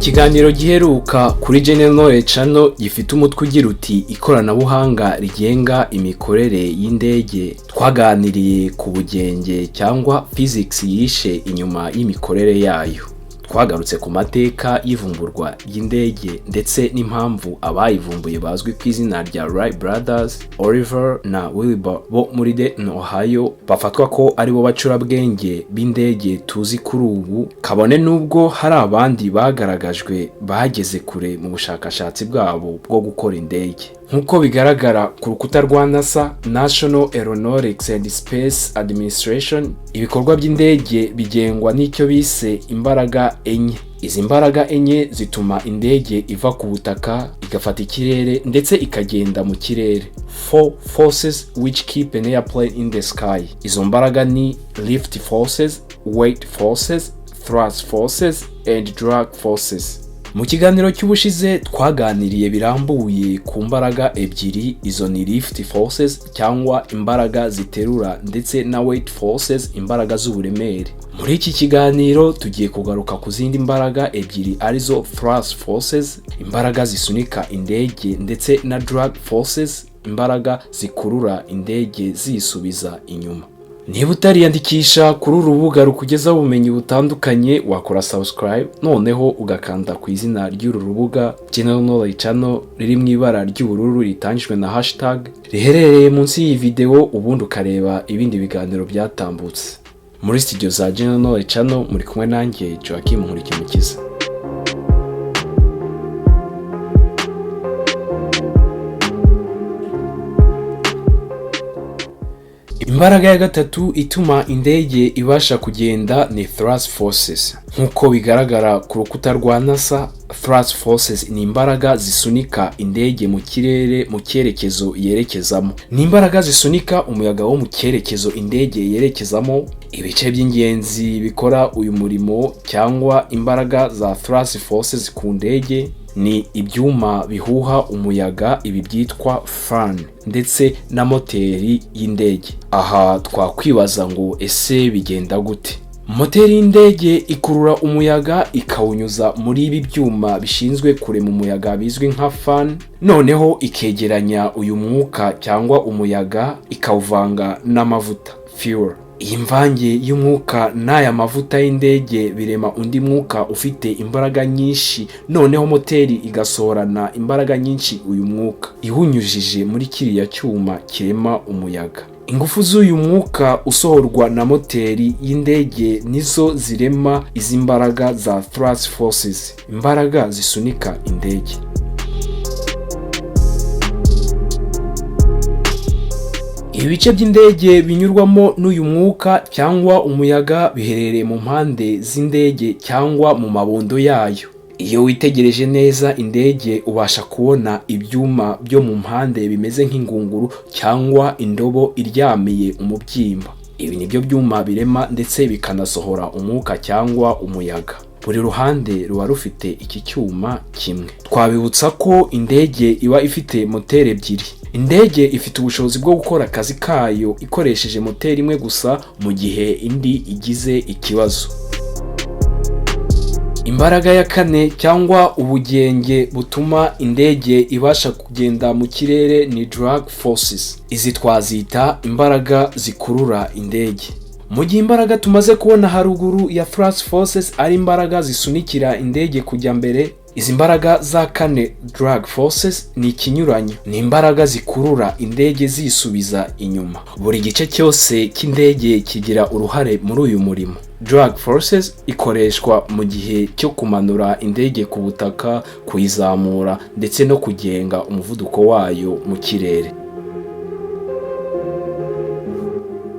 kiganiro giheruka kuri General Knowledge Channel gifite umutwe ugira uti ikoranabuhanga rigenga imikorere y'indege, twaganiriye ku bugenge cyangwa physics yishe inyuma y'imikorere yayo. Twagarutse ku mateka y'ivumburwa y'indege ndetse n'impamvu abayivumbuye bazwi ku izina rya Wright Brothers, Oliver na Wilbur bo muri Dayton, Ohio, bafatwa ko aribo bacurabwenge b'indege tuzi kuri ubu, kabone nubwo hari abandi bagaragajwe bageze kure mu bushakashatsi bwabo bwo gukora indege. Nk'uko bigaragara ku rukuta rwa NASA, National Aeronautics and Space Administration, ibikorwa by'indege bigengwa n'icyo bise imbaraga enye. Izi mbaraga enye zituma indege iva ku butaka igafata ikirere ndetse ikagenda mu kirere. 4 forces which keep an airplane in the sky. Izo mbaraga ni lift forces, weight forces, thrust forces and drag forces. Mu kiganiro cy'ubushize twaganiriye birambuye ku mbaraga ebyiri, izo ni lift forces cyangwa imbaraga ziterura ndetse na weight forces, imbaraga z'uburemere. Muri iki kiganiro tugiye kugaruka ku zindi mbaraga ebyiri arizo thrust forces, imbaraga zisunika indege, ndetse na drag forces, imbaraga zikurura indege zisubiza inyuma. Niba utariyandikisha kuri uru rubuga rukugezaho ubumenyi butandukanye, wakora subscribe noneho ugakanda ku izina ry'uru rubuga General Knowledge Channel riri mu ibara ry'ubururu ritangijwe na hashtag riherereye munsi y'iyi video, ubundi ukareba ibindi biganiro byatambutse. Muri studio za General Knowledge Channel muri kumwe nanjye Joachim Nkurikimukiza. Imbaraga ya gatatu ituma indege ibasha kugenda ni thrust forces. Nk'uko bigaragara ku rukuta rwa NASA, thrust forces ni imbaraga zisunika indege mu kirere mu cyerekezo yerekezamo. Ni imbaraga zisunika umuyaga wo mu cyerekezo indege yerekezamo. Ibice by'ingenzi bikora uyu murimo cyangwa imbaraga za thrust forces ku ndege ni ibyuma bihuha umuyaga, ibi byitwa fan, ndetse na moteri y'indege. Aha twakwibaza ngo ese bigenda gute? Moteri y'indege ikurura umuyaga ikawunyuza muri ibi byuma bishinzwe kurema umuyaga bizwi nka fan, noneho ikegeranya uyu mwuka cyangwa umuyaga ikawuvanga n'amavuta, fuel. Iyi mvange y'umwuka n'aya mavuta y'indege birema undi mwuka ufite imbaraga nyinshi, noneho moteri igasohorana imbaraga nyinshi uyu mwuka iwunyujije muri kiriya cyuma kirema umuyaga. Ingufu z'uyu mwuka usohorwa na moteri y'indege nizo zirema izi mbaraga za thrust forces, imbaraga zisunika indege. Ibice by'indege binyurwamo n'uyu mwuka cyangwa umuyaga biherereye mu mpande z'indege cyangwa mu mabondo yayo. Iyo witegereje neza indege ubasha kubona ibyuma byo mu mpande bimeze nk'ingunguru cyangwa indobo iryamiye umubyimba. Ibi nibyo byuma birema ndetse bikanasohora umwuka cyangwa umuyaga. Buri ruhande ruba rufite iki cyuma kimwe. Twabibutsa ko indege iba ifite moteri ebyiri. Indege ifite ubushobozi bwo gukora akazi kayo ikoresheje moteri imwe gusa mu gihe indi igize ikibazo. Imbaraga ya kane cyangwa ubugenge butuma indege ibasha kugenda mu kirere ni drag forces. Izi twazita imbaraga zikurura indege. Mu gihe imbaraga tumaze kubona haruguru ya thrust forces ari imbaraga zisunikira indege kujya mbere, izi mbaraga za kane drag forces ni ikinyuranyo, ni imbaraga zikurura indege zisubiza inyuma. Buri gice cyose cy'indege kigira uruhare muri uyu murimo. Drag forces ikoreshwa mu gihe cyo kumanura indege ku butaka, kuyizamura ndetse no kugenga umuvuduko wayo mu kirere.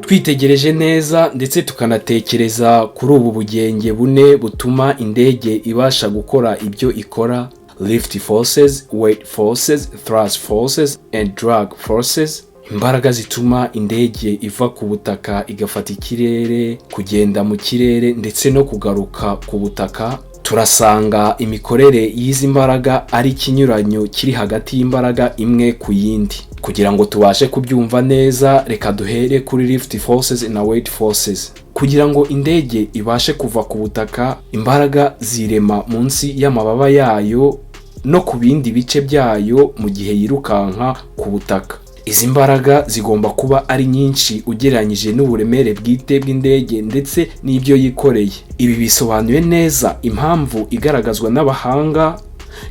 Twitegereje neza ndetse tukanatekereza kuri ubu bugenge bune butuma indege ibasha gukora ibyo ikora: lift forces, weight forces, thrust forces and drag forces. Imbaraga zituma indege iva ku butaka igafata ikirere, kugenda mu kirere ndetse no kugaruka ku butaka. Turasanga imikorere y'izi mbaraga ari ikinyuranyo kiri hagati y'imbaraga imwe ku yindi. Kugira ngo tubashe kubyumva neza, reka duhere kuri lift forces na weight forces. Kugira ngo indege ibashe kuva ku butaka, imbaraga zirema munsi y'amababa yayo no ku bindi bice byayo mu gihe yirukanka ku butaka. Izi mbaraga zigomba kuba ari nyinshi ugereranyije n'uburemere bwite bw'indege ndetse n'ibyo yikoreye. Ibi bisobanuye neza impamvu igaragazwa n'abahanga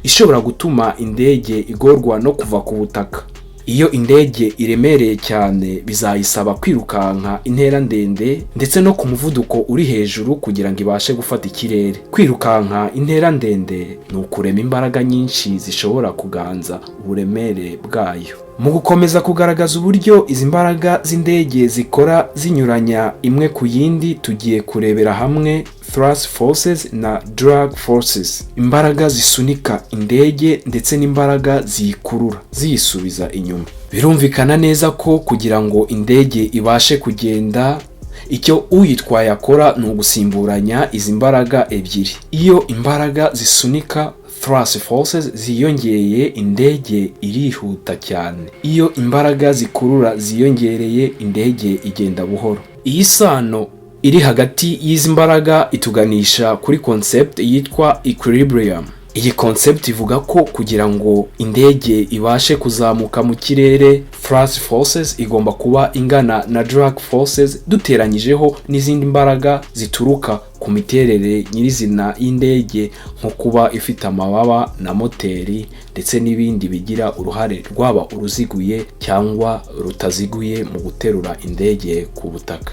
ishobora gutuma indege igorwa no kuva ku butaka. Iyo indege iremereye cyane bizayisaba kwirukanka intera ndende ndetse no ku muvuduko uri hejuru kugira ngo ibashe gufata ikirere. Kwirukanka intera ndende ni ukurema imbaraga nyinshi zishobora kuganza uburemere bwayo. Mu gukomeza kugaragaza uburyo izi mbaraga z'indege zikora zinyuranya imwe ku yindi, tugiye kurebera hamwe thrust forces na drag forces, imbaraga zisunika indege ndetse n'imbaraga ziyikurura ziyisubiza inyuma. Birumvikana neza ko kugira ngo indege ibashe kugenda, icyo uyitwaye akora ni ugusimburanya izi mbaraga ebyiri. Iyo imbaraga zisunika thrust forces ziyongeye, indege irihuta cyane. Iyo imbaraga zikurura ziyongereye, indege igenda buhoro. Iyi sano iri hagati y'izi mbaraga ituganisha kuri concept yitwa equilibrium. Iyi concept ivuga ko kugira ngo indege ibashe kuzamuka mu kirere, thrust forces igomba kuba ingana na drag forces duteranyijeho n'izindi mbaraga zituruka ku miterere nyirizina y'indege, nko kuba ifite amababa na moteri ndetse n'ibindi bigira uruhare, rwaba uruziguye cyangwa rutaziguye mu guterura indege ku butaka.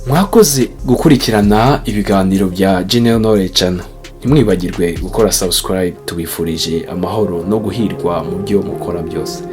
Mwakoze gukurikirana ibiganiro bya General Knowledge Channel. Ntimwibagirwe gukora subscribe. Tubifurije amahoro no guhirwa mu byo mukora byose.